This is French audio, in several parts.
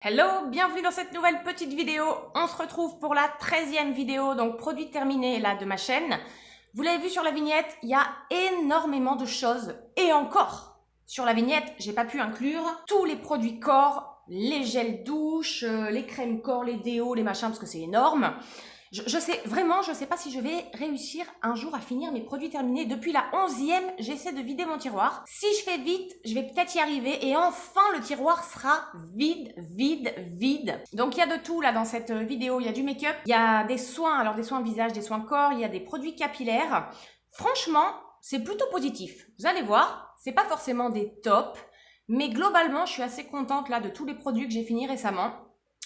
Hello, bienvenue dans cette nouvelle petite vidéo. On se retrouve pour la 13e vidéo, donc produit terminé là de ma chaîne. Vous l'avez vu sur la vignette, il y a énormément de choses. Et encore, sur la vignette, j'ai pas pu inclure tous les produits corps, les gels douche, les crèmes corps, les déos, les machins, parce que c'est énorme. Je sais pas si je vais réussir un jour à finir mes produits terminés. Depuis la 11e, j'essaie de vider mon tiroir. Si je fais vite, je vais peut-être y arriver et enfin le tiroir sera vide. Donc il y a de tout là dans cette vidéo. Il y a du make-up, il y a des soins, alors des soins visage, des soins corps, il y a des produits capillaires. Franchement, c'est plutôt positif. Vous allez voir, c'est pas forcément des tops, mais globalement, je suis assez contente là de tous les produits que j'ai finis récemment.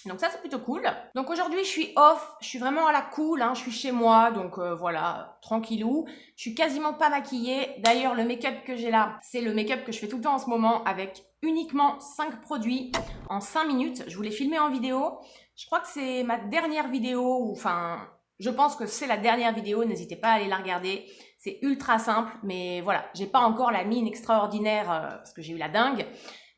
Donc ça, c'est plutôt cool. Donc aujourd'hui, je suis off, je suis vraiment à la cool, hein, je suis chez moi, donc voilà, tranquillou. Je suis quasiment pas maquillée. D'ailleurs, le make-up que j'ai là, c'est le make-up que je fais tout le temps en ce moment avec uniquement 5 produits en 5 minutes. Je vous l'ai filmé en vidéo. Je crois que c'est ma dernière vidéo, enfin, je pense que c'est la dernière vidéo, n'hésitez pas à aller la regarder. C'est ultra simple, mais voilà, j'ai pas encore la mine extraordinaire parce que j'ai eu la dingue.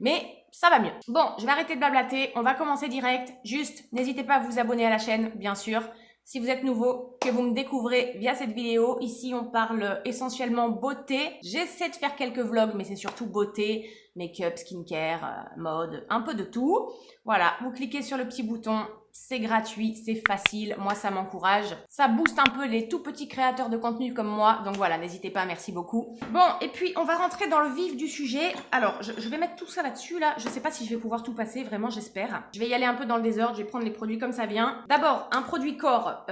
Mais ça va mieux. Bon, je vais arrêter de blablater, on va commencer direct. Juste, n'hésitez pas à vous abonner à la chaîne, bien sûr. Si vous êtes nouveau, que vous me découvrez via cette vidéo, ici on parle essentiellement beauté. J'essaie de faire quelques vlogs, mais c'est surtout beauté, make-up, skincare, mode, un peu de tout. Voilà, vous cliquez sur le petit bouton, c'est gratuit, c'est facile, moi ça m'encourage. Ça booste un peu les tout petits créateurs de contenu comme moi, donc voilà, n'hésitez pas, merci beaucoup. Bon, et puis on va rentrer dans le vif du sujet. Alors, je vais mettre tout ça là-dessus, là. Je sais pas si je vais pouvoir tout passer, vraiment, j'espère. Je vais y aller un peu dans le désordre, je vais prendre les produits comme ça vient. D'abord, un produit corps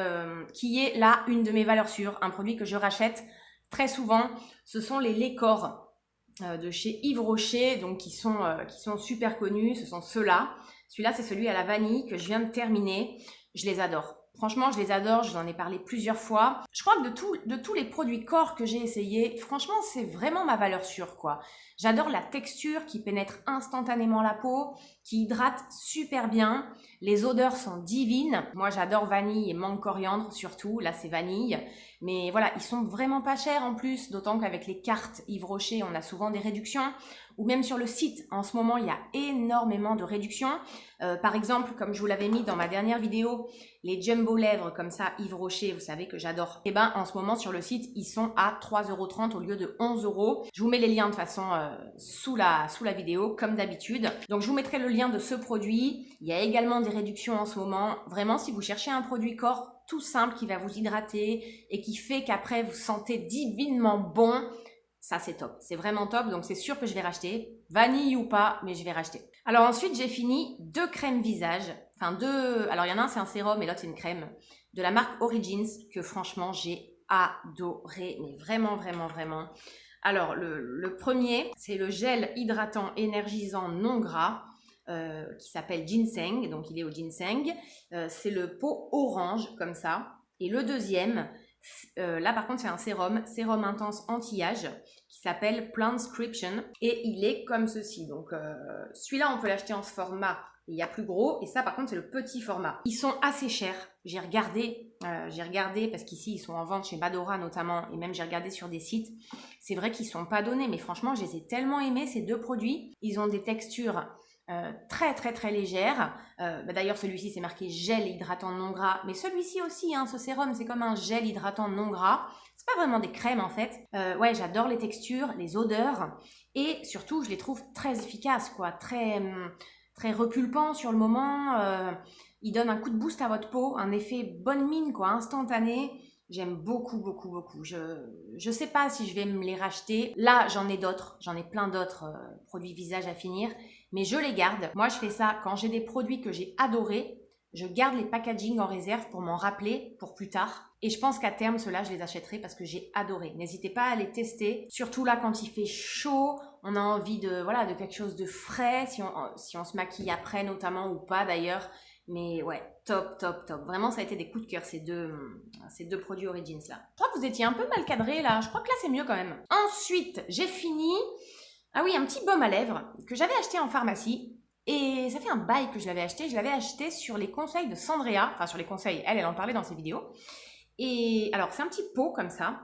qui est là une de mes valeurs sûres, un produit que je rachète très souvent, ce sont les laits corps de chez Yves Rocher, donc qui sont super connus, ce sont ceux-là. Celui-là, c'est celui à la vanille que je viens de terminer. Je les adore. Franchement, je les adore, je vous en ai parlé plusieurs fois. Je crois que de tous les produits corps que j'ai essayés, franchement, c'est vraiment ma valeur sûre, quoi. J'adore la texture qui pénètre instantanément la peau, qui hydrate super bien. Les odeurs sont divines. Moi, j'adore vanille et mangue coriandre, surtout. Là, c'est vanille. Mais voilà, ils sont vraiment pas chers en plus, d'autant qu'avec les cartes Yves Rocher, on a souvent des réductions. Ou même sur le site, en ce moment, il y a énormément de réductions. Par exemple, comme je vous l'avais mis dans ma dernière vidéo, les jumbo lèvres comme ça, Yves Rocher, vous savez que j'adore. Et ben, en ce moment, sur le site, ils sont à 3,30 € au lieu de 11 €. Je vous mets les liens de façon sous la vidéo, comme d'habitude. Donc, je vous mettrai le lien de ce produit. Il y a également des réductions en ce moment. Vraiment, si vous cherchez un produit corps tout simple qui va vous hydrater et qui fait qu'après, vous sentez divinement bon, ça, c'est top. C'est vraiment top. Donc, c'est sûr que je vais racheter. Vanille ou pas, mais je vais racheter. Alors, ensuite, j'ai fini 2 crèmes visage. Enfin, 2... Alors, il y en a un, c'est un sérum et l'autre, c'est une crème. De la marque Origins, que franchement, j'ai adoré. Mais vraiment. Alors, le premier, c'est le gel hydratant énergisant non gras. Qui s'appelle Ginseng. Donc, il est au ginseng. C'est le pot orange, comme ça. Et le deuxième... là par contre c'est un sérum intense anti-âge qui s'appelle Plantscription et il est comme ceci. Donc celui-là on peut l'acheter en ce format, il y a plus gros, et ça par contre c'est le petit format. Ils sont assez chers, j'ai regardé parce qu'ici ils sont en vente chez Badora notamment, et même j'ai regardé sur des sites. C'est vrai qu'ils sont pas donnés, mais franchement je les ai tellement aimés ces deux produits. Ils ont des textures très légère. D'ailleurs celui-ci c'est marqué gel hydratant non gras, mais celui-ci aussi, hein, ce sérum c'est comme un gel hydratant non gras. C'est pas vraiment des crèmes en fait. Ouais, j'adore les textures, les odeurs, et surtout je les trouve très efficaces, quoi, très repulpants sur le moment. Ils donnent un coup de boost à votre peau, un effet bonne mine, quoi, instantané. J'aime beaucoup. Je sais pas si je vais me les racheter. Là, j'en ai plein d'autres produits visage à finir, mais je les garde. Moi, je fais ça quand j'ai des produits que j'ai adorés. Je garde les packaging en réserve pour m'en rappeler pour plus tard. Et je pense qu'à terme, ceux-là, je les achèterai parce que j'ai adoré. N'hésitez pas à les tester. Surtout là, quand il fait chaud, on a envie de quelque chose de frais. Si on se maquille après, notamment, ou pas d'ailleurs. Mais ouais, top. Vraiment, ça a été des coups de cœur, ces deux produits Origins là. Je crois que vous étiez un peu mal cadré là. Je crois que là, c'est mieux quand même. Ensuite, j'ai fini. Ah oui, un petit baume à lèvres que j'avais acheté en pharmacie. Et ça fait un bail que je l'avais acheté. Je l'avais acheté sur les conseils de Sandrea. Enfin, sur les conseils, elle en parlait dans ses vidéos. Et alors, c'est un petit pot comme ça.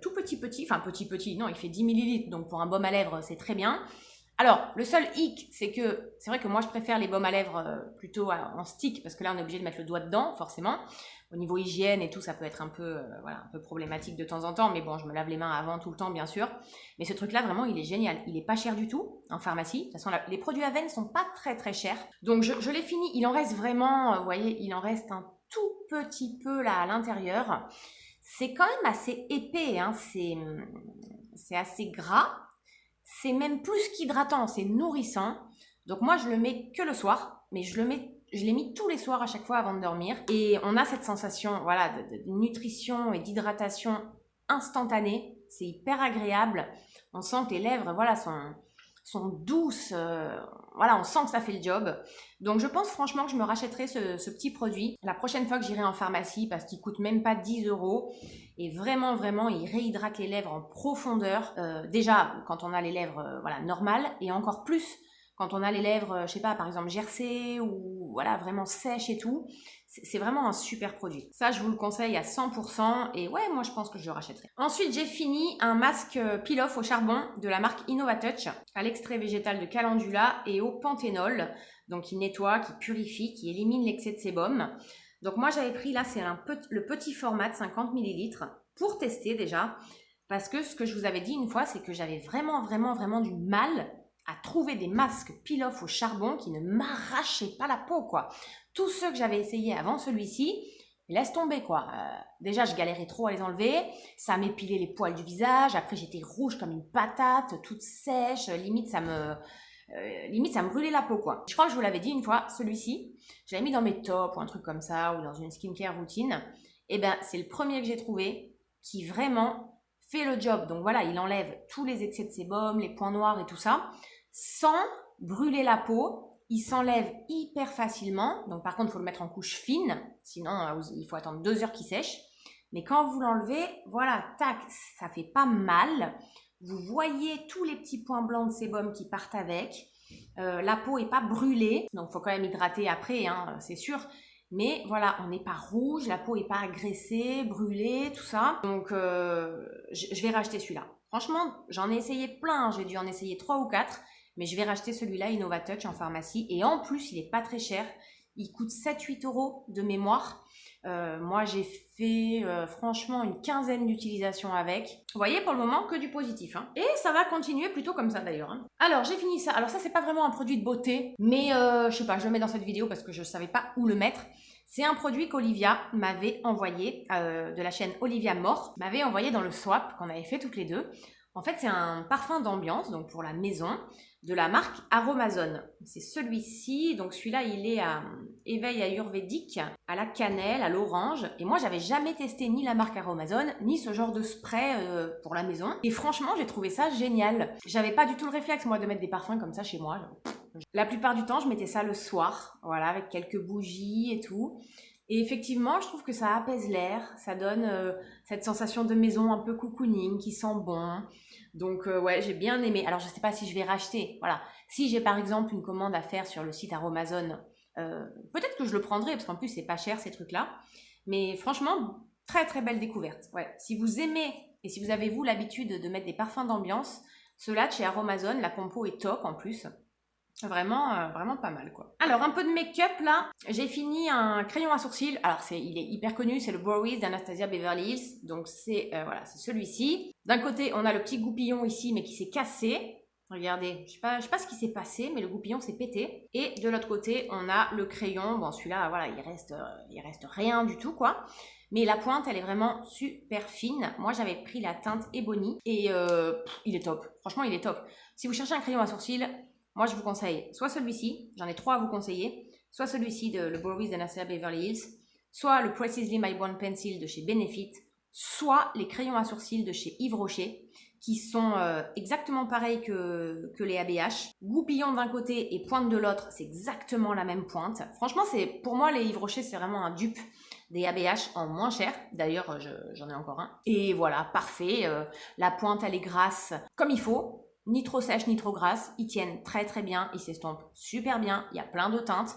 Tout petit. Enfin, petit. Non, il fait 10 ml. Donc, pour un baume à lèvres, c'est très bien. Alors, le seul hic, c'est que c'est vrai que moi, je préfère les baumes à lèvres plutôt en stick, parce que là, on est obligé de mettre le doigt dedans, forcément. Au niveau hygiène et tout, ça peut être un peu, voilà, un peu problématique de temps en temps, mais bon, je me lave les mains avant tout le temps, bien sûr. Mais ce truc-là, vraiment, il est génial. Il est pas cher du tout en pharmacie. De toute façon, les produits Aven sont pas très très chers. Donc, je l'ai fini. Il en reste vraiment, vous voyez, il en reste un tout petit peu là à l'intérieur. C'est quand même assez épais, hein. C'est assez gras. C'est même plus qu'hydratant, c'est nourrissant. Donc moi, je le mets que le soir, mais je l'ai mis tous les soirs à chaque fois avant de dormir. Et on a cette sensation, voilà, de nutrition et d'hydratation instantanée. C'est hyper agréable. On sent que les lèvres, voilà, sont douces. Voilà, on sent que ça fait le job. Donc je pense franchement que je me rachèterai ce petit produit la prochaine fois que j'irai en pharmacie parce qu'il coûte même pas 10 €. Et vraiment, vraiment, il réhydrate les lèvres en profondeur. Déjà, quand on a les lèvres voilà, normales et encore plus quand on a les lèvres, je sais pas, par exemple gercées ou voilà, vraiment sèches et tout. C'est vraiment un super produit. Ça, je vous le conseille à 100% et ouais, moi je pense que je le rachèterai. Ensuite, j'ai fini un masque peel-off au charbon de la marque InnovaTouch à l'extrait végétal de calendula et au panthénol. Donc, qui nettoie, qui purifie, qui élimine l'excès de sébum. Donc, moi, j'avais pris là, c'est le petit format de 50 ml pour tester déjà. Parce que ce que je vous avais dit une fois, c'est que j'avais vraiment, vraiment, vraiment du mal à trouver des masques peel-off au charbon qui ne m'arrachaient pas la peau, quoi. Tous ceux que j'avais essayés avant celui-ci, laisse tomber, quoi. Déjà, je galérais trop à les enlever. Ça m'épilait les poils du visage. Après, j'étais rouge comme une patate, toute sèche. Limite, ça me brûlait la peau, quoi. Je crois que je vous l'avais dit une fois, celui-ci, je l'avais mis dans mes tops ou un truc comme ça, ou dans une skincare routine. Et ben, c'est le premier que j'ai trouvé qui vraiment fait le job. Donc voilà, il enlève tous les excès de sébum, les points noirs et tout ça, sans brûler la peau. Il s'enlève hyper facilement. Donc par contre, il faut le mettre en couche fine, sinon il faut attendre 2 heures qu'il sèche. Mais quand vous l'enlevez, voilà, tac, ça fait pas mal. Vous voyez tous les petits points blancs de sébum qui partent avec. La peau n'est pas brûlée, donc il faut quand même hydrater après, hein, c'est sûr. Mais voilà, on n'est pas rouge, la peau n'est pas agressée, brûlée, tout ça. Donc je vais racheter celui-là. Franchement, j'en ai essayé plein, j'ai dû en essayer 3 ou 4. Mais je vais racheter celui-là, InnovaTouch, en pharmacie. Et en plus, il n'est pas très cher. Il coûte 7-8 € de mémoire. Moi, j'ai fait franchement une quinzaine d'utilisations avec. Vous voyez, pour le moment, que du positif. Hein. Et ça va continuer plutôt comme ça d'ailleurs. Hein. Alors, j'ai fini ça. Alors ça, c'est pas vraiment un produit de beauté. Mais je sais pas, je le mets dans cette vidéo parce que je savais pas où le mettre. C'est un produit qu'Olivia m'avait envoyé, de la chaîne Olivia Mort. M'avait envoyé dans le swap qu'on avait fait toutes les deux. En fait, c'est un parfum d'ambiance, donc pour la maison, de la marque Aromazone. C'est celui-ci, donc celui-là, il est à éveil ayurvédique, à la cannelle, à l'orange. Et moi, j'avais jamais testé ni la marque Aromazone, ni ce genre de spray pour la maison. Et franchement, j'ai trouvé ça génial. J'avais pas du tout le réflexe, moi, de mettre des parfums comme ça chez moi. La plupart du temps, je mettais ça le soir, voilà, avec quelques bougies et tout. Et effectivement, je trouve que ça apaise l'air, ça donne cette sensation de maison un peu cocooning qui sent bon. Donc ouais, j'ai bien aimé. Alors je ne sais pas si je vais racheter. Voilà. Si j'ai par exemple une commande à faire sur le site Aromazone, peut-être que je le prendrai parce qu'en plus c'est pas cher ces trucs-là. Mais franchement, très très belle découverte. Ouais. Si vous aimez et si vous avez vous l'habitude de mettre des parfums d'ambiance, ceux-là de chez Aromazone, la compo est top en plus. Vraiment, vraiment pas mal quoi. Alors un peu de make-up là, j'ai fini un crayon à sourcils. Alors il est hyper connu, c'est le Brow Wiz d'Anastasia Beverly Hills. Donc c'est voilà, c'est celui-ci. D'un côté on a le petit goupillon ici mais qui s'est cassé. Regardez, je sais pas ce qui s'est passé, mais le goupillon s'est pété. Et de l'autre côté on a le crayon. Bon celui-là voilà, il reste rien du tout quoi. Mais la pointe, elle est vraiment super fine. Moi, j'avais pris la teinte Ebony et il est top. Franchement, il est top. Si vous cherchez un crayon à sourcils, moi, je vous conseille soit celui-ci, j'en ai 3 à vous conseiller, soit celui-ci de le Brow Wiz d'Anastasia Beverly Hills, soit le Precisely My Blonde Pencil de chez Benefit, soit les crayons à sourcils de chez Yves Rocher, qui sont exactement pareils que les ABH. Goupillon d'un côté et pointe de l'autre, c'est exactement la même pointe. Franchement, pour moi, les Yves Rocher, c'est vraiment un dupe des ABH en moins cher. D'ailleurs, j'en ai encore un. Et voilà, parfait. La pointe, elle est grasse comme il faut. Ni trop sèche, ni trop grasse. Ils tiennent très très bien. Ils s'estompent super bien. Il y a plein de teintes.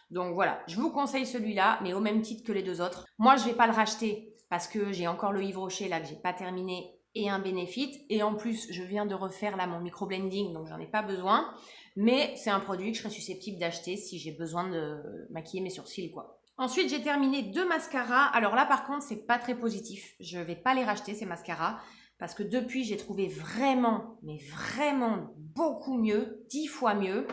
Donc voilà, je vous conseille celui-là, mais au même titre que les deux autres. Moi, je ne vais pas le racheter parce que j'ai encore le Yves Rocher là que j'ai pas terminé et un Benefit. Et en plus, je viens de refaire là mon microblending, donc j'en ai pas besoin. Mais c'est un produit que je serais susceptible d'acheter si j'ai besoin de maquiller mes sourcils, quoi. Ensuite, j'ai terminé 2 mascaras. Alors là, par contre, c'est pas très positif. Je vais pas les racheter, ces mascaras. Parce que depuis, j'ai trouvé vraiment, mais vraiment beaucoup mieux, 10 fois mieux.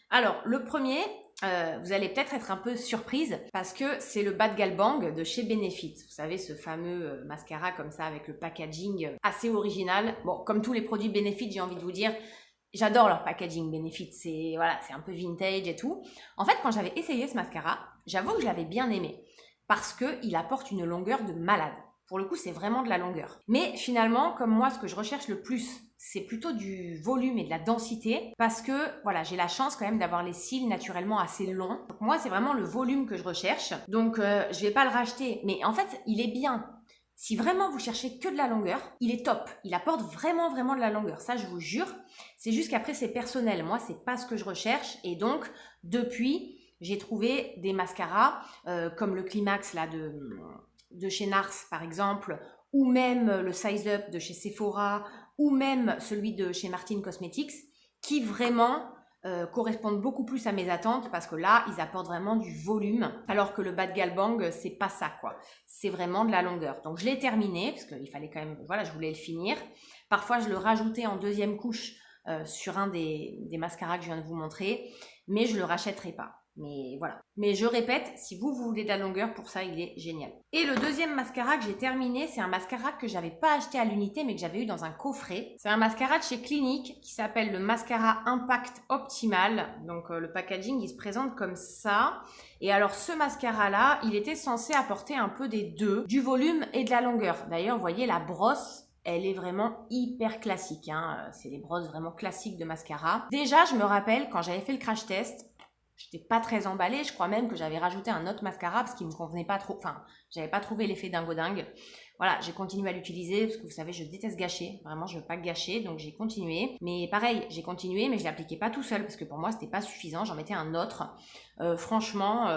Alors, le premier, vous allez peut-être être un peu surprise parce que c'est le Bad Gal Bang de chez Benefit. Vous savez, ce fameux mascara comme ça avec le packaging assez original. Bon, comme tous les produits Benefit, j'ai envie de vous dire, j'adore leur packaging Benefit. C'est voilà, c'est un peu vintage et tout. En fait, quand j'avais essayé ce mascara, j'avoue que je l'avais bien aimé parce qu'il apporte une longueur de malade. Pour le coup, c'est vraiment de la longueur. Mais finalement, comme moi, ce que je recherche le plus, c'est plutôt du volume et de la densité parce que, voilà, j'ai la chance quand même d'avoir les cils naturellement assez longs. Donc moi, c'est vraiment le volume que je recherche. Donc, je vais pas le racheter. Mais en fait, il est bien. Si vraiment vous cherchez que de la longueur, il est top. Il apporte vraiment, vraiment de la longueur. Ça, je vous jure. C'est juste qu'après, c'est personnel. Moi, c'est pas ce que je recherche. Et donc, depuis, j'ai trouvé des mascaras comme le Climax là de chez Nars par exemple, ou même le Size Up de chez Sephora, ou même celui de chez Martin Cosmetics, qui vraiment correspondent beaucoup plus à mes attentes parce que là, ils apportent vraiment du volume, alors que le Bad Gal Bang, c'est pas ça quoi. C'est vraiment de la longueur. Donc je l'ai terminé parce qu'il fallait quand même, voilà, je voulais le finir. Parfois, je le rajoutais en deuxième couche sur un des mascaras que je viens de vous montrer, mais je le rachèterai pas. Mais voilà. Mais je répète, si vous voulez de la longueur, pour ça, il est génial. Et le deuxième mascara que j'ai terminé, c'est un mascara que j'avais pas acheté à l'unité, mais que j'avais eu dans un coffret. C'est un mascara de chez Clinique qui s'appelle le Mascara Impact Optimal. Donc le packaging, il se présente comme ça. Et alors ce mascara-là, il était censé apporter un peu des deux, du volume et de la longueur. D'ailleurs, vous voyez, la brosse, elle est vraiment hyper classique. Hein. C'est les brosses vraiment classiques de mascara. Déjà, je me rappelle, quand j'avais fait le crash test, j'étais pas très emballée, je crois même que j'avais rajouté un autre mascara parce qu'il me convenait pas trop, enfin, j'avais pas trouvé l'effet dingo-dingue. Voilà, j'ai continué à l'utiliser parce que vous savez, je déteste gâcher, vraiment, je veux pas gâcher, donc j'ai continué. Mais pareil, j'ai continué, mais je l'appliquais pas tout seul parce que pour moi, c'était pas suffisant, j'en mettais un autre. Franchement,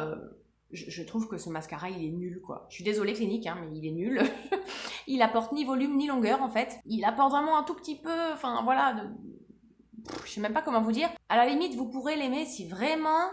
je trouve que ce mascara, il est nul, quoi. Je suis désolée, Clinique, hein, mais il est nul. Il apporte ni volume ni longueur, en fait. Il apporte vraiment un tout petit peu, enfin, voilà, je sais même pas comment vous dire. À la limite, vous pourrez l'aimer si vraiment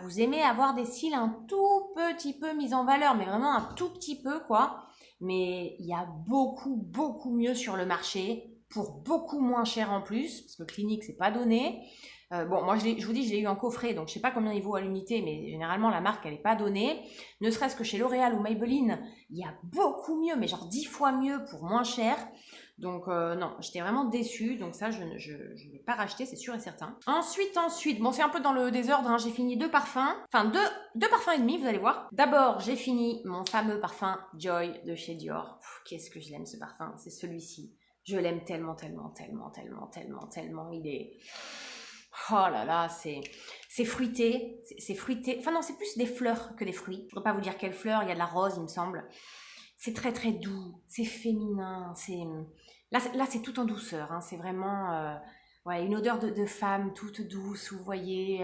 vous aimez avoir des cils un tout petit peu mis en valeur, mais vraiment un tout petit peu, quoi. Mais il y a beaucoup, beaucoup mieux sur le marché, pour beaucoup moins cher en plus, parce que Clinique, c'est pas donné. Bon, moi, je vous dis, je l'ai eu en coffret, donc je sais pas combien il vaut à l'unité, mais généralement, la marque, elle est pas donnée. Ne serait-ce que chez L'Oréal ou Maybelline, il y a beaucoup mieux, mais genre 10 fois mieux pour moins cher. Donc non, j'étais vraiment déçue, donc ça je ne vais pas racheter, c'est sûr et certain. Ensuite, bon c'est un peu dans le désordre, hein, j'ai fini 2 parfums, enfin deux parfums et demi, vous allez voir. D'abord, j'ai fini mon fameux parfum Joy de chez Dior. Qu'est-ce que je l'aime ce parfum, c'est celui-ci. Je l'aime tellement, tellement, tellement, tellement, tellement, tellement, il est... Oh là là, c'est fruité, c'est fruité. Enfin non, c'est plus des fleurs que des fruits. Je ne pourrais pas vous dire quelle fleur, il y a de la rose, il me semble. C'est très très doux, c'est féminin, là c'est tout en douceur, hein, c'est vraiment ouais, une odeur de femme toute douce, vous voyez,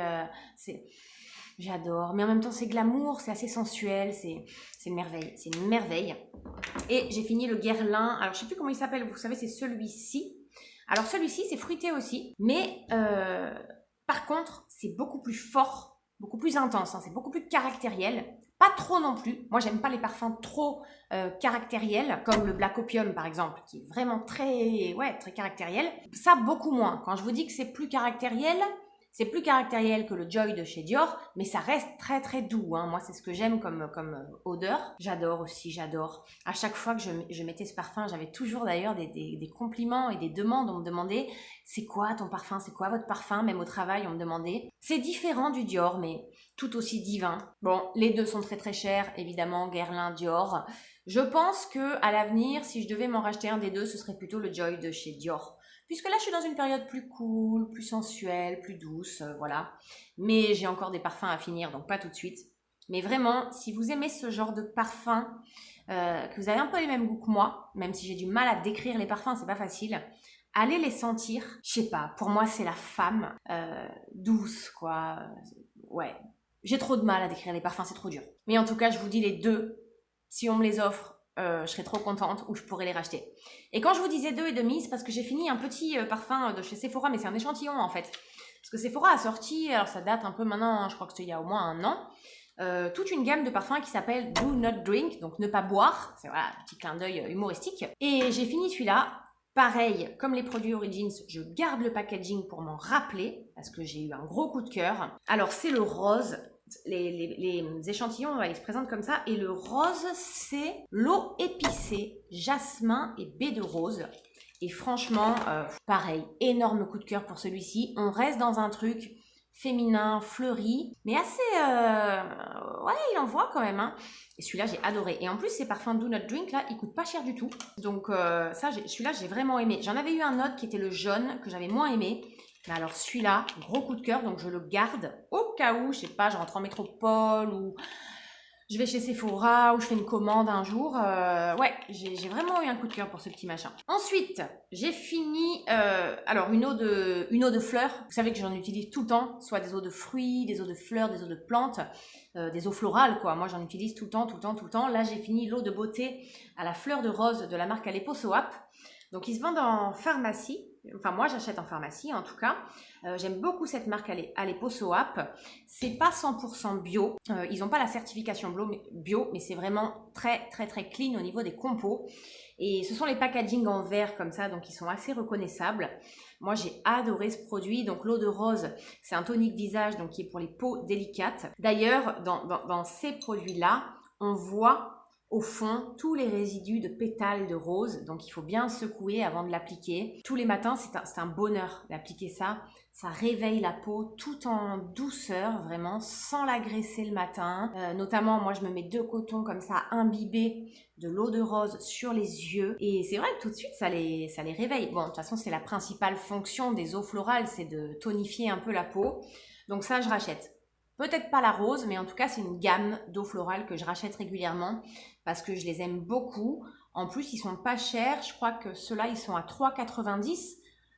j'adore, mais en même temps c'est glamour, c'est assez sensuel, c'est une merveille, c'est une merveille. Et j'ai fini le Guerlain, alors je sais plus comment il s'appelle, vous savez c'est celui-ci. Alors celui-ci c'est fruité aussi, mais par contre c'est beaucoup plus fort, beaucoup plus intense, hein, c'est beaucoup plus caractériel. Pas trop non plus. Moi, j'aime pas les parfums trop caractériels, comme le Black Opium par exemple, qui est vraiment très caractériel. Ça, beaucoup moins. Quand je vous dis que c'est plus caractériel que le Joy de chez Dior, mais ça reste très très doux. Hein. Moi, c'est ce que j'aime comme odeur. J'adore aussi, j'adore. À chaque fois que je mettais ce parfum, j'avais toujours d'ailleurs des compliments et des demandes. On me demandait, c'est quoi ton parfum? C'est quoi votre parfum? Même au travail, on me demandait. C'est différent du Dior, mais tout aussi divin. Bon, les deux sont très très chers, évidemment, Guerlain, Dior. Je pense que à l'avenir, si je devais m'en racheter un des deux, ce serait plutôt le Joy de chez Dior. Puisque là, je suis dans une période plus cool, plus sensuelle, plus douce, voilà. Mais j'ai encore des parfums à finir, donc pas tout de suite. Mais vraiment, si vous aimez ce genre de parfum, que vous avez un peu les mêmes goûts que moi, même si j'ai du mal à décrire les parfums, c'est pas facile, allez les sentir. Je sais pas, pour moi, c'est la femme douce, quoi. Ouais, j'ai trop de mal à décrire les parfums, c'est trop dur. Mais en tout cas, je vous dis les deux, si on me les offre, je serais trop contente ou je pourrais les racheter. Et quand je vous disais 2,5, c'est parce que j'ai fini un petit parfum de chez Sephora, mais c'est un échantillon en fait. Parce que Sephora a sorti, alors ça date un peu maintenant, hein, je crois que c'était il y a au moins un an, toute une gamme de parfums qui s'appelle Do Not Drink, donc ne pas boire. C'est voilà, un petit clin d'œil humoristique. Et j'ai fini celui-là. Pareil, comme les produits Origins, je garde le packaging pour m'en rappeler, parce que j'ai eu un gros coup de cœur. Alors c'est le rose. Les échantillons, ils se présentent comme ça. Et le rose, c'est l'eau épicée, jasmin et baie de rose. Et franchement, pareil, énorme coup de cœur pour celui-ci. On reste dans un truc féminin, fleuri, mais assez... ouais, il envoie quand même. Hein. Et celui-là, j'ai adoré. Et en plus, ces parfums Do Not Drink, là, ils coûtent pas cher du tout. Donc ça, celui-là, j'ai vraiment aimé. J'en avais eu un autre qui était le jaune, que j'avais moins aimé. Mais alors celui-là, gros coup de cœur, donc je le garde au cas où, je sais pas, je rentre en métropole ou je vais chez Sephora ou je fais une commande un jour. Ouais, j'ai vraiment eu un coup de cœur pour ce petit machin. Ensuite, j'ai fini, alors une eau de fleurs. Vous savez que j'en utilise tout le temps, soit des eaux de fruits, des eaux de fleurs, des eaux de plantes, des eaux florales quoi. Moi j'en utilise tout le temps, tout le temps, tout le temps. Là j'ai fini l'eau de beauté à la fleur de rose de la marque Aleppo Soap. Donc ils se vendent en pharmacie. Enfin, moi, j'achète en pharmacie, en tout cas. J'aime beaucoup cette marque Aleppo Soap. C'est pas 100% bio. Ils n'ont pas la certification bio, mais c'est vraiment très, très, très clean au niveau des compos. Et ce sont les packaging en verre comme ça, donc ils sont assez reconnaissables. Moi, j'ai adoré ce produit. Donc, l'eau de rose, c'est un tonique visage, donc qui est pour les peaux délicates. D'ailleurs, dans ces produits-là, on voit au fond tous les résidus de pétales de rose, donc il faut bien secouer avant de l'appliquer. Tous les matins, c'est un bonheur d'appliquer ça. Ça réveille la peau tout en douceur, vraiment, sans l'agresser le matin. Notamment, moi, je me mets 2 cotons comme ça, imbibés de l'eau de rose sur les yeux. Et c'est vrai que tout de suite, ça les réveille. Bon, de toute façon, c'est la principale fonction des eaux florales, c'est de tonifier un peu la peau. Donc ça, je rachète. Peut-être pas la rose, mais en tout cas, c'est une gamme d'eau florale que je rachète régulièrement parce que je les aime beaucoup. En plus, ils sont pas chers. Je crois que ceux-là, ils sont à 3,90 €.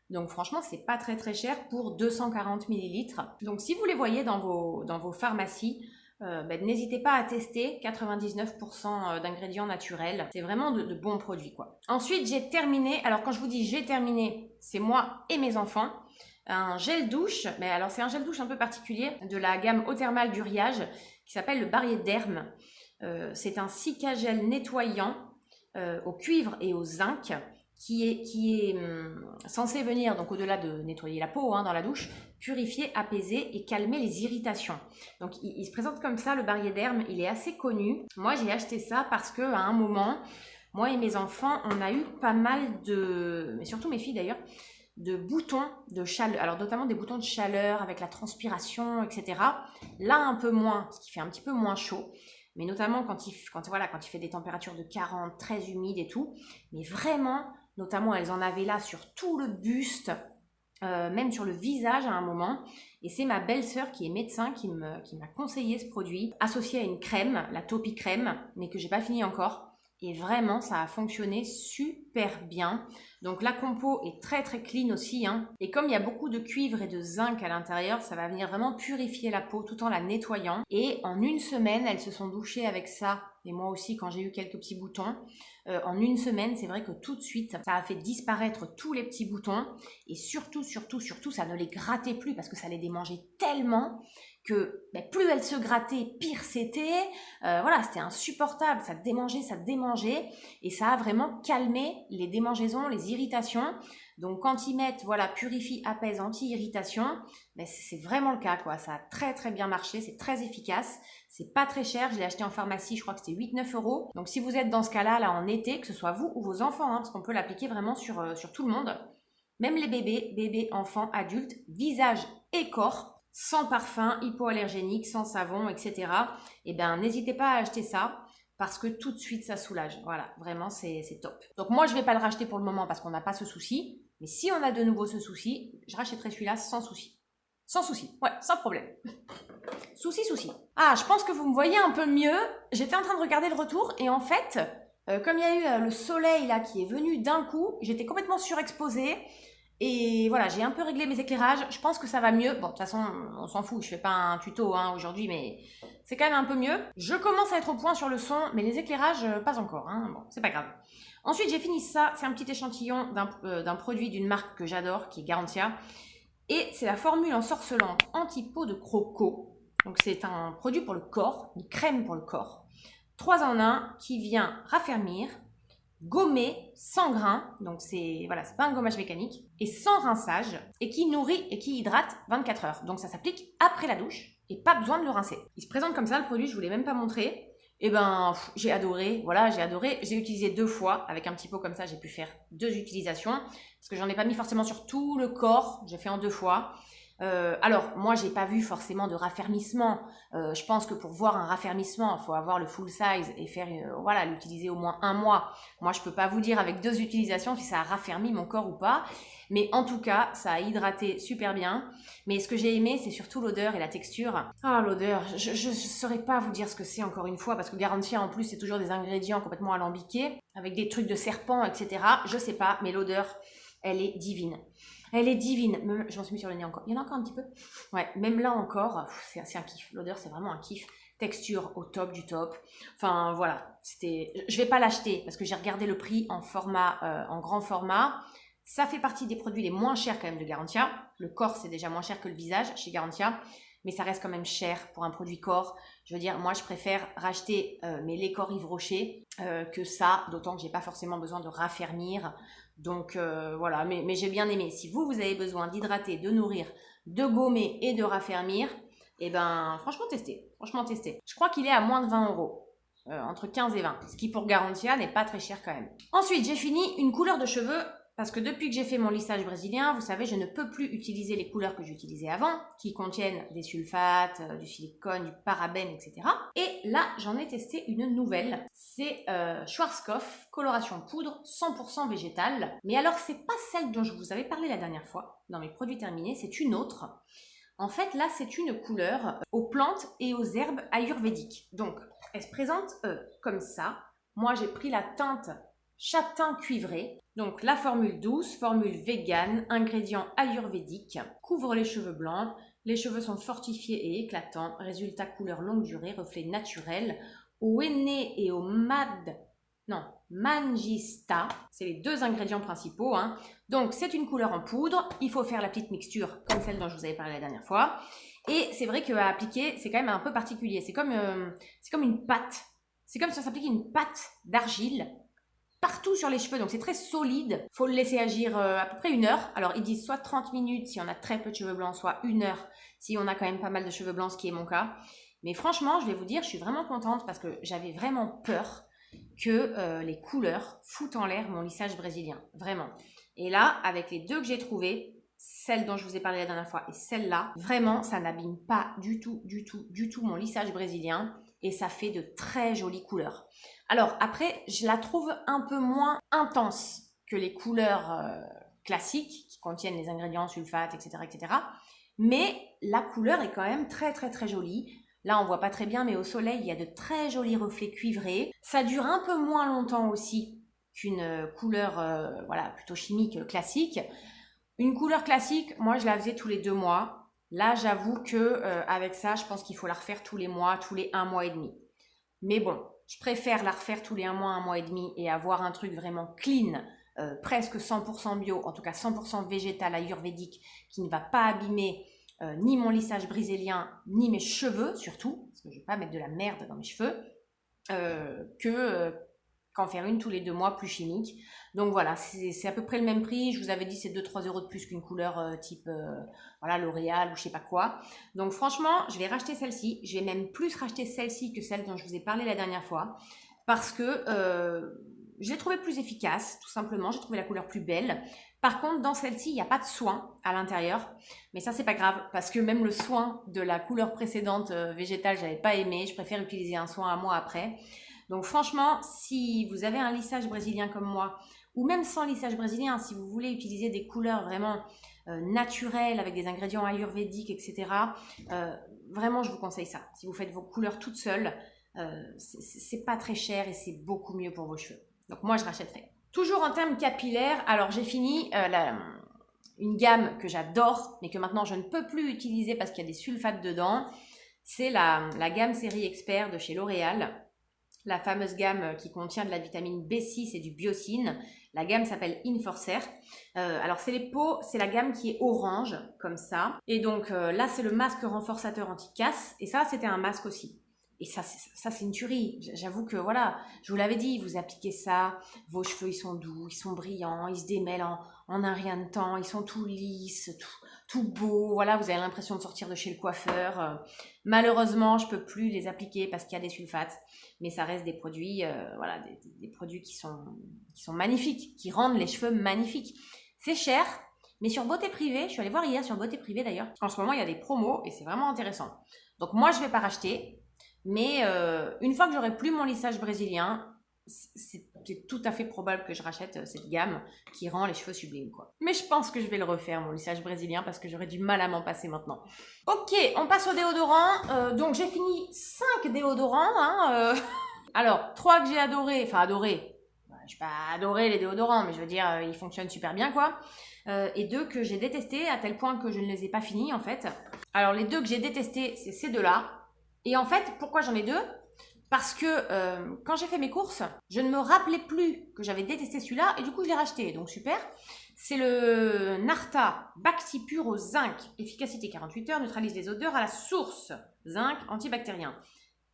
Donc franchement, c'est pas très très cher pour 240 ml. Donc si vous les voyez dans vos pharmacies, n'hésitez pas à tester 99% d'ingrédients naturels. C'est vraiment de bons produits quoi. Ensuite, j'ai terminé. Alors quand je vous dis j'ai terminé, c'est moi et mes enfants. Un gel douche, mais alors c'est un gel douche un peu particulier de la gamme eau thermale du Riage qui s'appelle le Barrier Derme. C'est un Cica gel nettoyant au cuivre et au zinc qui est censé venir, donc au-delà de nettoyer la peau dans la douche, purifier, apaiser et calmer les irritations. Donc il se présente comme ça, le Barrier Derme, il est assez connu. Moi j'ai acheté ça parce que à un moment, moi et mes enfants, on a eu pas mal de, mais surtout mes filles d'ailleurs, de boutons de chaleur, alors notamment des boutons de chaleur avec la transpiration, etc. Là, un peu moins, parce qu'il fait un petit peu moins chaud, mais notamment quand il fait des températures de 40, très humides et tout. Mais vraiment, notamment, elles en avaient là sur tout le buste, même sur le visage à un moment. Et c'est ma belle-sœur qui est médecin qui m'a conseillé ce produit, associé à une crème, la Topi Crème, mais que j'ai pas fini encore. Et vraiment, ça a fonctionné super bien. Donc la compo est très très clean aussi. Et comme il y a beaucoup de cuivre et de zinc à l'intérieur, ça va venir vraiment purifier la peau tout en la nettoyant. Et en une semaine, elles se sont douchées avec ça. Et moi aussi, quand j'ai eu quelques petits boutons. En une semaine, c'est vrai que tout de suite, ça a fait disparaître tous les petits boutons. Et surtout, ça ne les grattait plus parce que ça les démangeait tellement que plus elle se grattait, pire c'était. Voilà, c'était insupportable, ça démangeait et ça a vraiment calmé les démangeaisons, les irritations. Donc quand ils mettent purifie, apaise, anti-irritation, c'est vraiment le cas quoi. Ça a très très bien marché, c'est très efficace, c'est pas très cher, je l'ai acheté en pharmacie, je crois que c'était 8-9 €. Donc si vous êtes dans ce cas-là, là en été, que ce soit vous ou vos enfants, parce qu'on peut l'appliquer vraiment sur tout le monde, même les bébés, enfants, adultes, visage et corps, sans parfum, hypoallergénique, sans savon, etc. N'hésitez pas à acheter ça parce que tout de suite, ça soulage. Voilà, vraiment, c'est top. Donc moi, je ne vais pas le racheter pour le moment parce qu'on n'a pas ce souci. Mais si on a de nouveau ce souci, je rachèterai celui-là sans souci. Sans souci, ouais, sans problème. Souci. Ah, je pense que vous me voyez un peu mieux. J'étais en train de regarder le retour et en fait, comme il y a eu le soleil là qui est venu d'un coup, j'étais complètement surexposée. Et voilà, j'ai un peu réglé mes éclairages. Je pense que ça va mieux. Bon, de toute façon, on s'en fout. Je fais pas un tuto hein, aujourd'hui, mais c'est quand même un peu mieux. Je commence à être au point sur le son, mais les éclairages, pas encore. Hein. Bon, c'est pas grave. Ensuite, j'ai fini ça. C'est un petit échantillon d'un produit d'une marque que j'adore, qui est Garantia. Et c'est la formule ensorcelante anti-peau de Croco. Donc, c'est un produit pour le corps, une crème pour le corps. 3 en 1 qui vient raffermir, gommer sans grain, donc c'est voilà, c'est pas un gommage mécanique, et sans rinçage, et qui nourrit et qui hydrate 24 heures. Donc ça s'applique après la douche et pas besoin de le rincer. Il se présente comme ça le produit, je vous l'ai même pas montré. Et ben j'ai adoré, voilà, j'ai adoré. J'ai utilisé 2 fois avec un petit pot comme ça, j'ai pu faire 2 utilisations parce que j'en ai pas mis forcément sur tout le corps, j'ai fait en 2 fois. Alors, moi, j'ai pas vu forcément de raffermissement. Je pense que pour voir un raffermissement, il faut avoir le full size et faire, voilà, l'utiliser au moins 1 mois. Moi, je peux pas vous dire avec 2 utilisations si ça a raffermi mon corps ou pas. Mais en tout cas, ça a hydraté super bien. Mais ce que j'ai aimé, c'est surtout l'odeur et la texture. Ah, l'odeur, je saurais pas vous dire ce que c'est encore une fois parce que Garantia, en plus, c'est toujours des ingrédients complètement alambiqués avec des trucs de serpent, etc. Je sais pas, mais l'odeur, elle est divine. Elle est divine. Je m'en suis mis sur le nez encore. Il y en a encore un petit peu. Ouais, même là encore, c'est un kiff. L'odeur, c'est vraiment un kiff. Texture au top du top. Enfin, voilà. Je vais pas l'acheter parce que j'ai regardé le prix en format, en grand format. Ça fait partie des produits les moins chers quand même de Garantia. Le corps, c'est déjà moins cher que le visage chez Garantia. Mais ça reste quand même cher pour un produit corps. Je veux dire, moi, je préfère racheter mes laits corps Yves Rocher que ça, d'autant que j'ai pas forcément besoin de raffermir. Donc voilà, mais j'ai bien aimé. Si vous avez besoin d'hydrater, de nourrir, de gommer et de raffermir, eh ben franchement testez. Franchement testez. Je crois qu'il est à moins de 20 €. Entre 15 et 20, ce qui pour Garantia n'est pas très cher quand même. Ensuite, j'ai fini une couleur de cheveux. Parce que depuis que j'ai fait mon lissage brésilien, vous savez, je ne peux plus utiliser les couleurs que j'utilisais avant, qui contiennent des sulfates, du silicone, du parabène, etc. Et là, j'en ai testé une nouvelle. C'est Schwarzkopf coloration poudre 100% végétale. Mais alors, c'est pas celle dont je vous avais parlé la dernière fois, dans mes produits terminés, c'est une autre. En fait, là, c'est une couleur aux plantes et aux herbes ayurvédiques. Donc, elle se présente comme ça. Moi, j'ai pris la teinte châtain cuivré. Donc la formule douce, formule vegan, ingrédients ayurvédiques, couvre les cheveux blancs, les cheveux sont fortifiés et éclatants, résultat couleur longue durée, reflet naturel, au henné et au mangista, c'est les 2 ingrédients principaux. Hein. Donc c'est une couleur en poudre, il faut faire la petite mixture comme celle dont je vous avais parlé la dernière fois. Et c'est vrai qu'à appliquer, c'est quand même un peu particulier, c'est comme une pâte, c'est comme si on s'appliquait une pâte d'argile partout sur les cheveux, donc c'est très solide. Faut le laisser agir à peu près 1 heure. Alors ils disent soit 30 minutes si on a très peu de cheveux blancs, soit 1 heure si on a quand même pas mal de cheveux blancs, ce qui est mon cas. Mais franchement, je vais vous dire, je suis vraiment contente parce que j'avais vraiment peur que les couleurs foutent en l'air mon lissage brésilien, vraiment. Et là, avec les 2 que j'ai trouvées, celle dont je vous ai parlé la dernière fois et celle-là, vraiment, ça n'abîme pas du tout mon lissage brésilien et ça fait de très jolies couleurs. Alors après, je la trouve un peu moins intense que les couleurs classiques qui contiennent les ingrédients sulfates, etc., etc. Mais la couleur est quand même très jolie. Là, on voit pas très bien, mais au soleil, il y a de très jolis reflets cuivrés. Ça dure un peu moins longtemps aussi qu'une couleur voilà, plutôt chimique classique. Une couleur classique, moi, je la faisais tous les 2 mois. Là, j'avoue que avec ça, je pense qu'il faut la refaire tous les mois, tous les 1 mois et demi. Mais bon, je préfère la refaire tous les 1 mois et demi et avoir un truc vraiment clean, presque 100% bio, en tout cas 100% végétal ayurvédique, qui ne va pas abîmer ni mon lissage brésilien, ni mes cheveux surtout, parce que je ne vais pas mettre de la merde dans mes cheveux, qu'en faire une tous les 2 mois plus chimique. Donc voilà, c'est à peu près le même prix. Je vous avais dit c'est 2-3 € de plus qu'une couleur type voilà, L'Oréal ou je sais pas quoi. Donc franchement, je vais racheter celle-ci. Je vais même plus racheter celle-ci que celle dont je vous ai parlé la dernière fois. Parce que je l'ai trouvée plus efficace, tout simplement. J'ai trouvé la couleur plus belle. Par contre, dans celle-ci, il n'y a pas de soin à l'intérieur. Mais ça, c'est pas grave. Parce que même le soin de la couleur précédente végétale, je n'avais pas aimé. Je préfère utiliser un soin un mois après. Donc franchement, si vous avez un lissage brésilien comme moi, ou même sans lissage brésilien, si vous voulez utiliser des couleurs vraiment naturelles avec des ingrédients ayurvédiques, etc., vraiment je vous conseille ça. Si vous faites vos couleurs toutes seules, c'est pas très cher et c'est beaucoup mieux pour vos cheveux. Donc moi je rachèterai. Toujours en termes capillaires, alors j'ai fini une gamme que j'adore, mais que maintenant je ne peux plus utiliser parce qu'il y a des sulfates dedans. C'est la gamme série expert de chez L'Oréal. La fameuse gamme qui contient de la vitamine B6 et du biocine. La gamme s'appelle Inforcer. Alors c'est les pots, c'est la gamme qui est orange, comme ça. Et donc là c'est le masque renforçateur anti-casse. Et ça c'était un masque aussi. Et ça c'est une tuerie. J'avoue que voilà, je vous l'avais dit, vous appliquez ça, vos cheveux ils sont doux, ils sont brillants, ils se démêlent en un rien de temps, ils sont tout lisses, tout beaux. Voilà, vous avez l'impression de sortir de chez le coiffeur. Malheureusement, je peux plus les appliquer parce qu'il y a des sulfates, mais ça reste des produits, voilà, des produits qui sont magnifiques, qui rendent les cheveux magnifiques. C'est cher, mais sur Beauté Privée, je suis allée voir hier sur Beauté Privée d'ailleurs, en ce moment il y a des promos et c'est vraiment intéressant. Donc moi je vais pas racheter. Mais une fois que j'aurai plus mon lissage brésilien, c'est tout à fait probable que je rachète cette gamme qui rend les cheveux sublimes, quoi. Mais je pense que je vais le refaire, mon lissage brésilien, parce que j'aurais du mal à m'en passer maintenant. Ok, on passe au déodorant. Donc j'ai fini 5 déodorants. Hein, Alors, 3 que j'ai adoré, enfin adoré. Je n'ai pas adoré les déodorants, mais je veux dire, ils fonctionnent super bien, quoi. Et 2 que j'ai détestés, à tel point que je ne les ai pas finis, en fait. Alors les 2 que j'ai détestés, c'est ces deux-là. Et en fait, pourquoi j'en ai 2 ? Parce que quand j'ai fait mes courses, je ne me rappelais plus que j'avais détesté celui-là et du coup je l'ai racheté, donc super. C'est le Narta Bacti Pur au zinc, efficacité 48 heures, neutralise les odeurs à la source, zinc antibactérien.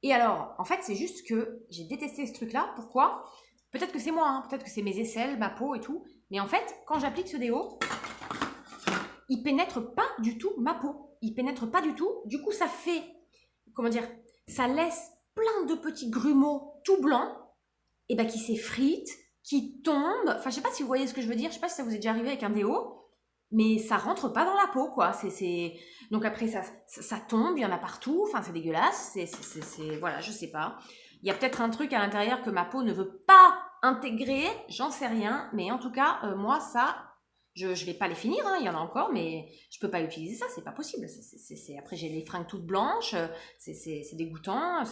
Et alors, en fait, c'est juste que j'ai détesté ce truc-là. Pourquoi ? Peut-être que c'est moi, hein, peut-être que c'est mes aisselles, ma peau et tout. Mais en fait, quand j'applique ce déo, il pénètre pas du tout ma peau. Il pénètre pas du tout. Du coup, ça fait... Comment dire, ça laisse plein de petits grumeaux tout blancs, et ben qui s'effritent, qui tombent. Enfin, je sais pas si vous voyez ce que je veux dire. Je sais pas si ça vous est déjà arrivé avec un déo, mais ça rentre pas dans la peau, quoi. Donc après ça tombe, il y en a partout. Enfin, c'est dégueulasse. Voilà, je sais pas. Il y a peut-être un truc à l'intérieur que ma peau ne veut pas intégrer. J'en sais rien, mais en tout cas, moi ça. Je ne vais pas les finir, hein, il y en a encore, mais je ne peux pas utiliser ça, c'est pas possible. Après, j'ai les fringues toutes blanches, c'est dégoûtant,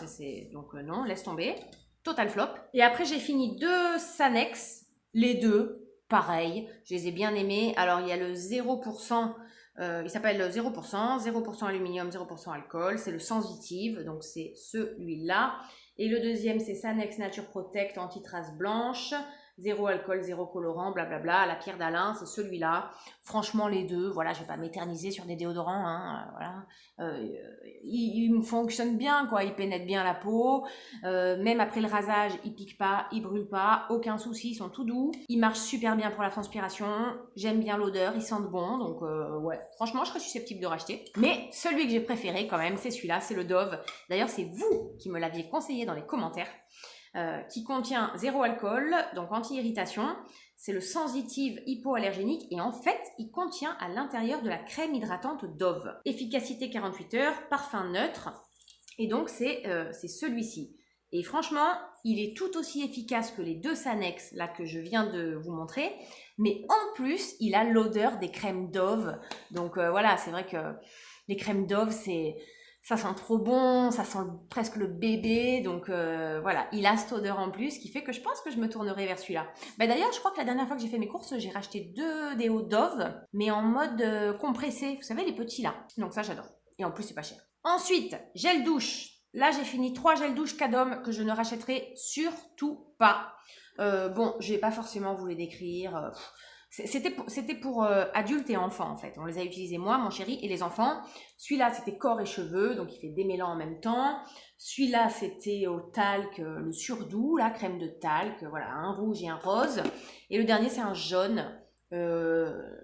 donc non, laisse tomber. Total flop. Et après, j'ai fini 2 Sanex, les 2, pareil, je les ai bien aimés. Alors, il y a le 0%, il s'appelle 0%, 0% aluminium, 0% alcool, c'est le sensitive, donc c'est celui-là. Et le deuxième, c'est Sanex Nature Protect anti-trace blanche. 0 alcool, 0 colorant, blablabla, la pierre d'Alain, c'est celui-là. Franchement, les deux, voilà, je vais pas m'éterniser sur des déodorants, hein, voilà. Ils me fonctionnent bien, quoi, ils pénètrent bien la peau, même après le rasage, ils piquent pas, ils brûlent pas, aucun souci, ils sont tout doux. Ils marchent super bien pour la transpiration, j'aime bien l'odeur, ils sentent bon, donc ouais, franchement, je serais susceptible de racheter. Mais celui que j'ai préféré quand même, c'est celui-là, c'est le Dove. D'ailleurs, c'est vous qui me l'aviez conseillé dans les commentaires. Qui contient 0 alcool, donc anti-irritation. C'est le sensitive hypoallergénique et en fait, il contient à l'intérieur de la crème hydratante Dove. Efficacité 48 heures, parfum neutre. Et donc, c'est celui-ci. Et franchement, il est tout aussi efficace que les 2 Sanex là que je viens de vous montrer. Mais en plus, il a l'odeur des crèmes Dove. Donc voilà, c'est vrai que les crèmes Dove, ça sent trop bon, ça sent presque le bébé, donc voilà, il a cette odeur en plus qui fait que je pense que je me tournerai vers celui-là. Bah, d'ailleurs, je crois que la dernière fois que j'ai fait mes courses, j'ai racheté 2 déos Dove, mais en mode compressé, vous savez, les petits là. Donc ça, j'adore. Et en plus, c'est pas cher. Ensuite, gel douche. Là, j'ai fini 3 gels douche Cadom que je ne rachèterai surtout pas. Bon, je vais pas forcément vous les décrire. C'était pour adultes et enfants en fait. On les a utilisés moi, mon chéri et les enfants. Celui-là c'était corps et cheveux, donc il fait démêlant en même temps. Celui-là c'était au talc, le surdoux, la crème de talc, voilà, un rouge et un rose. Et le dernier c'est un jaune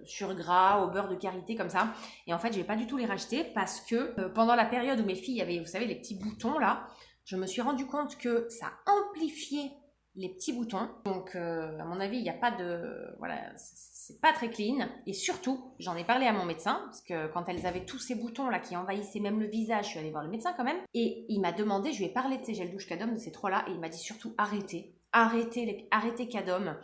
sur gras au beurre de karité comme ça. Et en fait je vais pas du tout les racheter parce que pendant la période où mes filles avaient, vous savez, les petits boutons là, je me suis rendu compte que ça amplifiait les petits boutons. Donc, à mon avis, il n'y a pas de... Voilà, c'est pas très clean. Et surtout, j'en ai parlé à mon médecin, parce que quand elles avaient tous ces boutons-là qui envahissaient même le visage, je suis allée voir le médecin quand même. Et il m'a demandé, je lui ai parlé de ces gels douche Cadom, de ces 3-là, et il m'a dit surtout arrêtez. Arrêtez Cadom.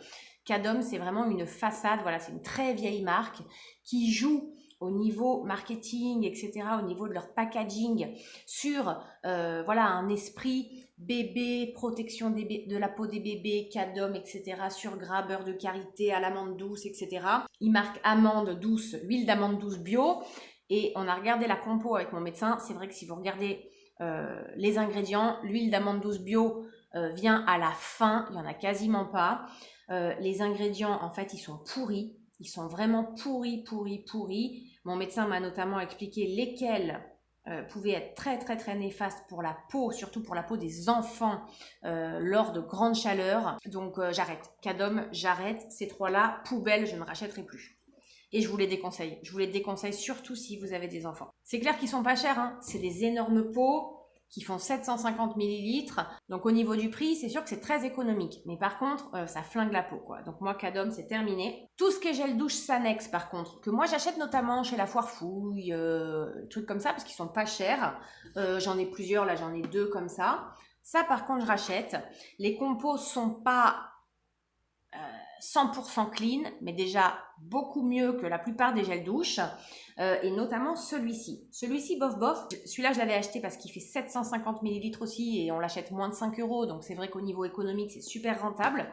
Cadom, c'est vraiment une façade, voilà, c'est une très vieille marque qui joue au niveau marketing, etc., au niveau de leur packaging, sur voilà, un esprit bébé, protection de la peau des bébés, cadom, etc., sur gras, beurre de karité, à l'amande douce, etc. Ils marquent amande douce, huile d'amande douce bio. Et on a regardé la compo avec mon médecin. C'est vrai que si vous regardez les ingrédients, l'huile d'amande douce bio vient à la fin, il n'y en a quasiment pas. Les ingrédients, en fait, ils sont pourris. Ils sont vraiment pourris. Mon médecin m'a notamment expliqué lesquels pouvaient être très néfastes pour la peau, surtout pour la peau des enfants lors de grandes chaleurs. Donc j'arrête. Cadom, j'arrête. Ces trois-là, poubelle, je ne rachèterai plus. Et je vous les déconseille. Je vous les déconseille surtout si vous avez des enfants. C'est clair qu'ils sont pas chers, hein. C'est des énormes pots qui font 750 ml. Donc au niveau du prix, c'est sûr que c'est très économique. Mais par contre, ça flingue la peau, quoi. Donc moi, Cadom, c'est terminé. Tout ce qui est gel douche Sanex, par contre, que moi j'achète notamment chez la Foire Fouille, trucs comme ça, parce qu'ils sont pas chers. J'en ai plusieurs, là j'en ai 2 comme ça. Ça, par contre, je rachète. Les compos sont pas 100% clean, mais déjà beaucoup mieux que la plupart des gels douche, et notamment celui-ci. Celui-ci, bof. Celui-là, je l'avais acheté parce qu'il fait 750 ml aussi et on l'achète moins de 5 €. Donc c'est vrai qu'au niveau économique, c'est super rentable.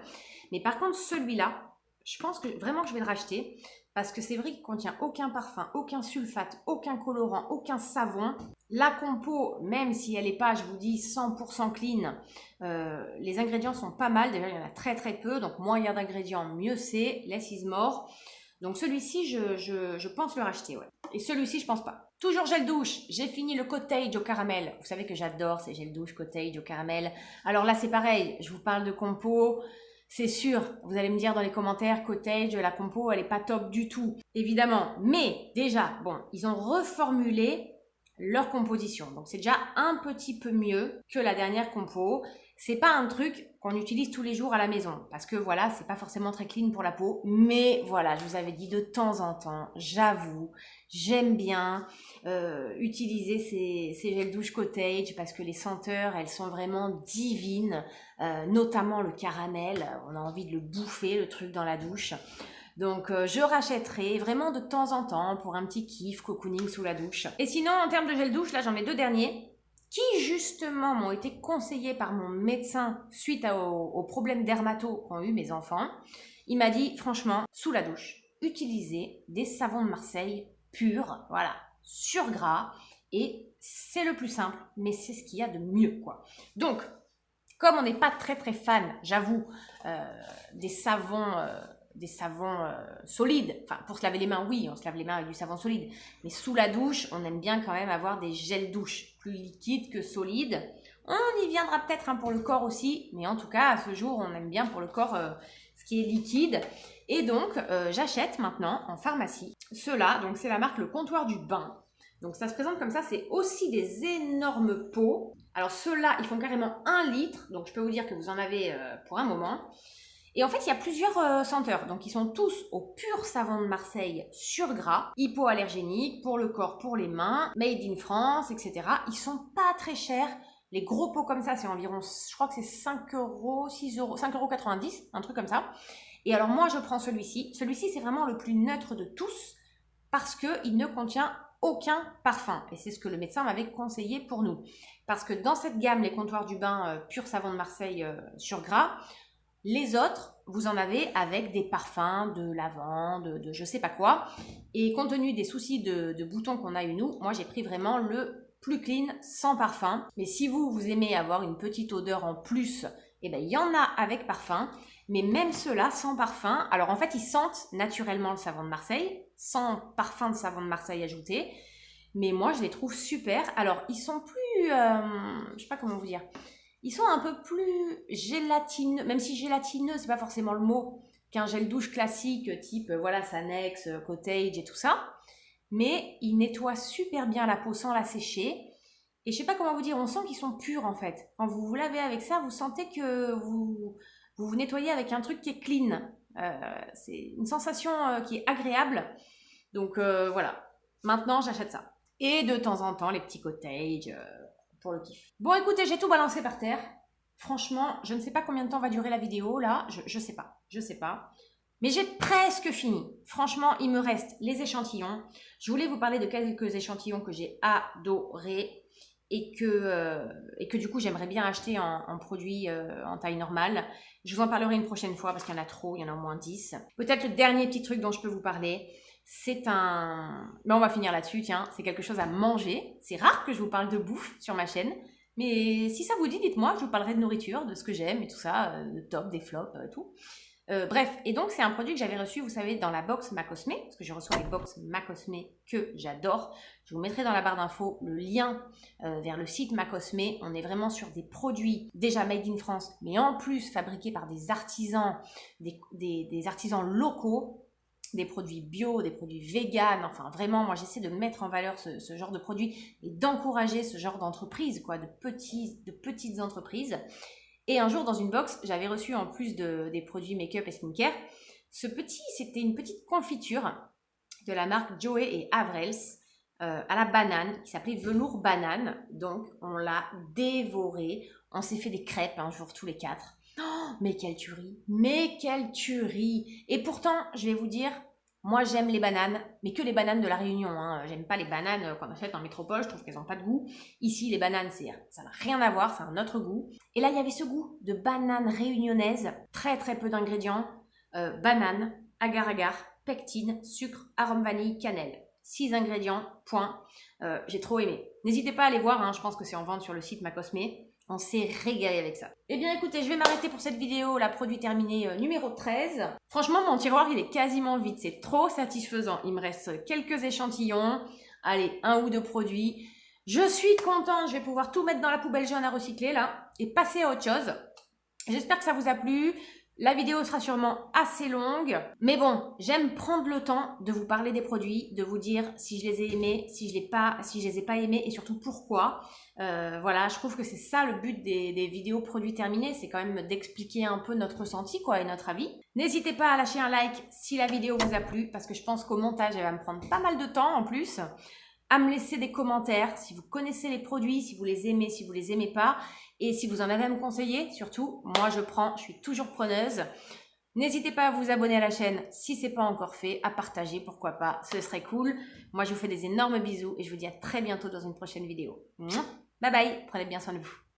Mais par contre, celui-là, je pense que vraiment je vais le racheter parce que c'est vrai qu'il contient aucun parfum, aucun sulfate, aucun colorant, aucun savon. La compo, même si elle n'est pas, je vous dis, 100% clean, les ingrédients sont pas mal. Déjà, il y en a très peu. Donc, moins il y a d'ingrédients, mieux c'est. Less is more. Donc, celui-ci, je pense le racheter. Ouais. Et celui-ci, je pense pas. Toujours gel douche. J'ai fini le cottage au caramel. Vous savez que j'adore ces gels douche cottage au caramel. Alors là, c'est pareil. Je vous parle de compo. C'est sûr, vous allez me dire dans les commentaires, cottage, la compo, elle est pas top du tout. Évidemment. Mais déjà, bon, ils ont reformulé leur composition. Donc, c'est déjà un petit peu mieux que la dernière compo. C'est pas un truc qu'on utilise tous les jours à la maison parce que voilà, c'est pas forcément très clean pour la peau. Mais voilà, je vous avais dit de temps en temps, j'avoue, j'aime bien utiliser ces gels douche cottage parce que les senteurs, elles sont vraiment divines, notamment le caramel. On a envie de le bouffer, le truc dans la douche. Donc, je rachèterai vraiment de temps en temps pour un petit kiff, cocooning sous la douche. Et sinon, en termes de gel douche, là, j'en ai 2 derniers qui, justement, m'ont été conseillés par mon médecin suite aux problèmes dermato qu'ont eu mes enfants. Il m'a dit, franchement, sous la douche, utilisez des savons de Marseille purs, voilà, sur gras. Et c'est le plus simple, mais c'est ce qu'il y a de mieux, quoi. Donc, comme on n'est pas très fan, j'avoue, des savons solides. Enfin, pour se laver les mains, oui, on se lave les mains avec du savon solide. Mais sous la douche, on aime bien quand même avoir des gels douche plus liquides que solides. On y viendra peut-être pour le corps aussi. Mais en tout cas, à ce jour, on aime bien pour le corps ce qui est liquide. Et donc, j'achète maintenant en pharmacie ceux-là. Donc, c'est la marque Le Comptoir du Bain. Donc, ça se présente comme ça. C'est aussi des énormes pots. Alors, ceux-là, ils font carrément 1 litre. Donc, je peux vous dire que vous en avez pour un moment. Et en fait, il y a plusieurs senteurs. Donc, ils sont tous au pur savon de Marseille sur gras, hypoallergénique, pour le corps, pour les mains, made in France, etc. Ils sont pas très chers. Les gros pots comme ça, c'est environ, je crois que c'est 5 €, 6 €, 5,90 €, un truc comme ça. Et alors, moi, je prends celui-ci. Celui-ci, c'est vraiment le plus neutre de tous parce qu'il ne contient aucun parfum. Et c'est ce que le médecin m'avait conseillé pour nous. Parce que dans cette gamme, les comptoirs du bain pur savon de Marseille sur gras, les autres, vous en avez avec des parfums de lavande, de je sais pas quoi. Et compte tenu des soucis de boutons qu'on a eu nous, moi j'ai pris vraiment le plus clean, sans parfum. Mais si vous aimez avoir une petite odeur en plus, eh ben, il y en a avec parfum. Mais même ceux-là, sans parfum, alors en fait ils sentent naturellement le savon de Marseille, sans parfum de savon de Marseille ajouté. Mais moi je les trouve super. Alors ils sont plus, je sais pas comment vous dire. Ils sont un peu plus gélatineux, même si gélatineux, c'est pas forcément le mot, qu'un gel douche classique type voilà Sanex, cottage et tout ça. Mais ils nettoient super bien la peau sans la sécher. Et je sais pas comment vous dire, on sent qu'ils sont purs en fait. Quand vous vous lavez avec ça, vous sentez que vous nettoyez avec un truc qui est clean. C'est une sensation qui est agréable. Donc voilà, maintenant j'achète ça. Et de temps en temps, les petits cottages pour le kiff. Bon, écoutez, j'ai tout balancé par terre. Franchement, je ne sais pas combien de temps va durer la vidéo là. Je sais pas. Mais j'ai presque fini. Franchement, il me reste les échantillons. Je voulais vous parler de quelques échantillons que j'ai adorés et que du coup j'aimerais bien acheter en produit en taille normale. Je vous en parlerai une prochaine fois parce qu'il y en a trop, il y en a au moins 10. Peut-être le dernier petit truc dont je peux vous parler, c'est un... Ben, on va finir là-dessus, tiens, c'est quelque chose à manger. C'est rare que je vous parle de bouffe sur ma chaîne, mais si ça vous dit, dites-moi, je vous parlerai de nourriture, de ce que j'aime et tout ça, de top, des flops, tout. Bref, et donc c'est un produit que j'avais reçu, vous savez, dans la box Macosmé, parce que je reçois les box Macosmé que j'adore. Je vous mettrai dans la barre d'infos le lien vers le site Macosmé. On est vraiment sur des produits déjà made in France, mais en plus fabriqués par des artisans, des artisans locaux, des produits bio, des produits vegan. Enfin vraiment, moi j'essaie de mettre en valeur ce genre de produits et d'encourager ce genre d'entreprise, quoi, de petites entreprises. Et un jour, dans une box, j'avais reçu en plus des produits make-up et skincare, c'était une petite confiture de la marque Joey et Avrels à la banane, qui s'appelait Velours Banane. Donc, on l'a dévoré. On s'est fait des crêpes un jour tous les 4. Oh, mais quelle tuerie! Mais quelle tuerie! Et pourtant, je vais vous dire, moi j'aime les bananes, mais que les bananes de la Réunion. Hein. J'aime pas les bananes qu'on achète en métropole, je trouve qu'elles n'ont pas de goût. Ici, les bananes, ça n'a rien à voir, c'est un autre goût. Et là, il y avait ce goût de banane réunionnaise, très très peu d'ingrédients. Banane, agar-agar, pectine, sucre, arôme vanille, cannelle. 6 ingrédients, point. J'ai trop aimé. N'hésitez pas à aller voir, hein, je pense que c'est en vente sur le site Macosmé. On s'est régalé avec ça. Eh bien écoutez, je vais m'arrêter pour cette vidéo, la produit terminé numéro 13. Franchement, mon tiroir, il est quasiment vide. C'est trop satisfaisant. Il me reste quelques échantillons. Allez, 1 ou 2 produits. Je suis contente. Je vais pouvoir tout mettre dans la poubelle jaune à recycler là et passer à autre chose. J'espère que ça vous a plu. La vidéo sera sûrement assez longue, mais bon, j'aime prendre le temps de vous parler des produits, de vous dire si je les ai aimés, si je les ai pas aimés et surtout pourquoi. Voilà, je trouve que c'est ça le but des vidéos produits terminés, c'est quand même d'expliquer un peu notre ressenti quoi et notre avis. N'hésitez pas à lâcher un like si la vidéo vous a plu, parce que je pense qu'au montage, elle va me prendre pas mal de temps en plus. À me laisser des commentaires si vous connaissez les produits, si vous les aimez, si vous les aimez pas. Et si vous en avez à me conseiller, surtout, moi je prends, je suis toujours preneuse. N'hésitez pas à vous abonner à la chaîne si ce n'est pas encore fait, à partager, pourquoi pas, ce serait cool. Moi je vous fais des énormes bisous et je vous dis à très bientôt dans une prochaine vidéo. Bye bye, prenez bien soin de vous.